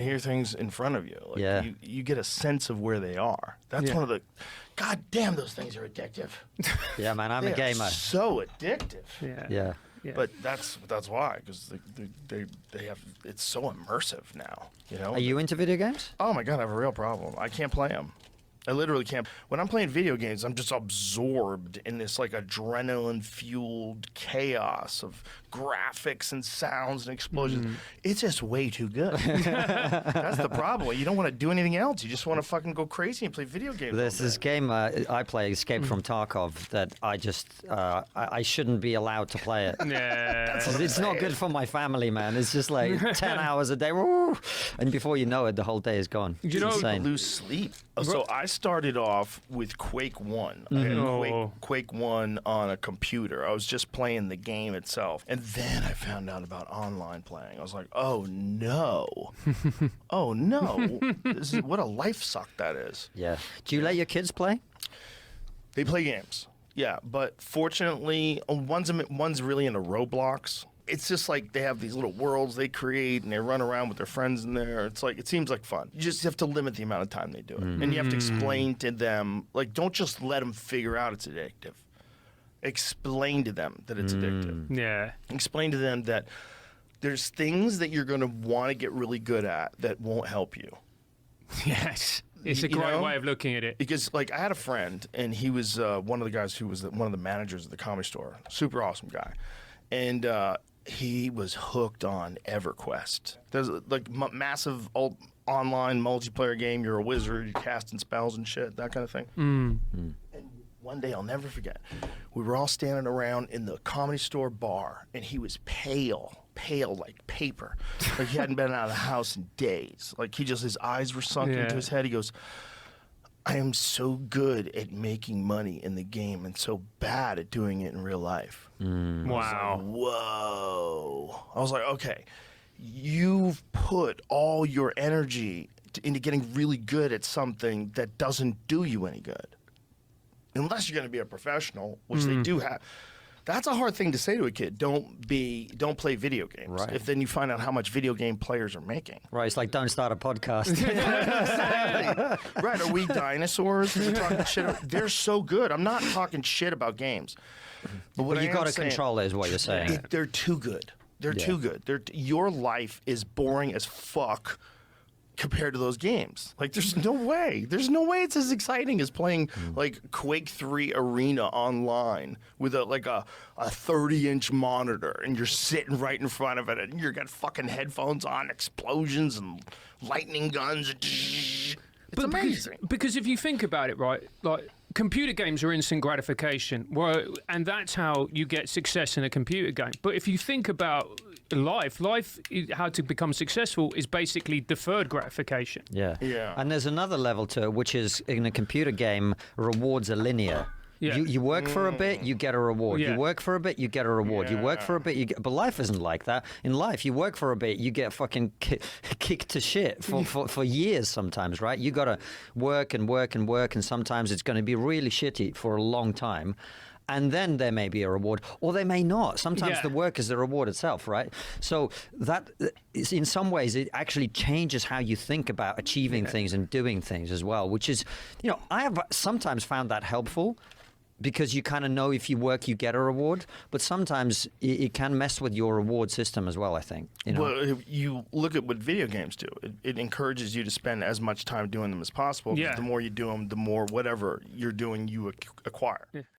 hear things in front of you. Like Yeah. you get a sense of where they are. That's one of the. God damn, those things are addictive. Yeah, man, I'm They a are gamer. so addictive. Yeah. Yeah. But that's why, because they have, it's so immersive now. You know. Are you into video games? Oh my god, I have a real problem. I can't play them. I literally can't. When I'm playing video games, I'm just absorbed in this like adrenaline-fueled chaos of graphics and sounds and explosions. It's just way too good. That's the problem. You don't want to do anything else. You just want to fucking go crazy and play video games. There's this game I play, Escape from Tarkov, that I just I shouldn't be allowed to play it. Yeah. It's not good for my family, man. It's just like 10 hours a day, woo, and before you know it, the whole day is gone. You It's know- insane. Lose sleep. So I started off with Quake 1. I had Quake 1 on a computer. I was just playing the game itself. And then I found out about online playing. I was like, oh no. Oh no. This is, what a life suck that is. Yeah. Do you let your kids play? They play games. Yeah, but fortunately, one's really into Roblox. It's just like they have these little worlds they create and they run around with their friends in there. It's like, it seems like fun. You just have to limit the amount of time they do it. And you have to explain to them, like, don't just let them figure out it's addictive. Explain to them that it's addictive. Yeah. Explain to them that there's things that you're going to want to get really good at that won't help you. Yes. It's a You great know? way of looking at it. Because, like, I had a friend, and he was one of the guys who was one of the managers of the Comedy Store. Super awesome guy. And he was hooked on EverQuest. There's, like, massive online multiplayer game. You're a wizard. You're casting spells and shit, that kind of thing. And one day, I'll never forget, we were all standing around in the Comedy Store bar, and he was pale like paper. Like he hadn't been out of the house in days. Like his eyes were sunk into his head. He goes, I am so good at making money in the game and so bad at doing it in real life. Wow. Whoa. I was like, okay, you've put all your energy into getting really good at something that doesn't do you any good. Unless you're going to be a professional, which they do have. That's a hard thing to say to a kid. Don't play video games. Right. If then you find out how much video game players are making. Right, it's like don't start a podcast. Exactly. Right. Are we dinosaurs? We're talking shit. They're so good. I'm not talking shit about games. But what But you I got am to saying, control it, is what you're saying. they're too good. They're too good. Your life is boring as fuck compared to those games. Like, there's no way. There's no way it's as exciting as playing like Quake 3 Arena online with a 30-inch monitor and you're sitting right in front of it and you've got fucking headphones on, explosions and lightning guns. It's amazing. Because if you think about it, right, like computer games are instant gratification, and that's how you get success in a computer game. But if you think about life, how to become successful is basically deferred gratification. Yeah. Yeah. And there's another level to it, which is in a computer game, rewards are linear. Yeah. You work for a bit, you get a reward. Yeah. You work for a bit, you get a reward. You work for a bit, you get. But life isn't like that. In life, you work for a bit, you get fucking kicked to shit for years sometimes, right? You got to work and work and work, and sometimes it's going to be really shitty for a long time. And then there may be a reward, or there may not. Sometimes the work is the reward itself, right? So that is, in some ways, it actually changes how you think about achieving things and doing things as well, which is, I have sometimes found that helpful. Because you kind of know if you work, you get a reward. But sometimes it can mess with your reward system as well, I think. Well, if you look at what video games do. It encourages you to spend as much time doing them as possible. Yeah. The more you do them, the more whatever you're doing, you acquire. Yeah.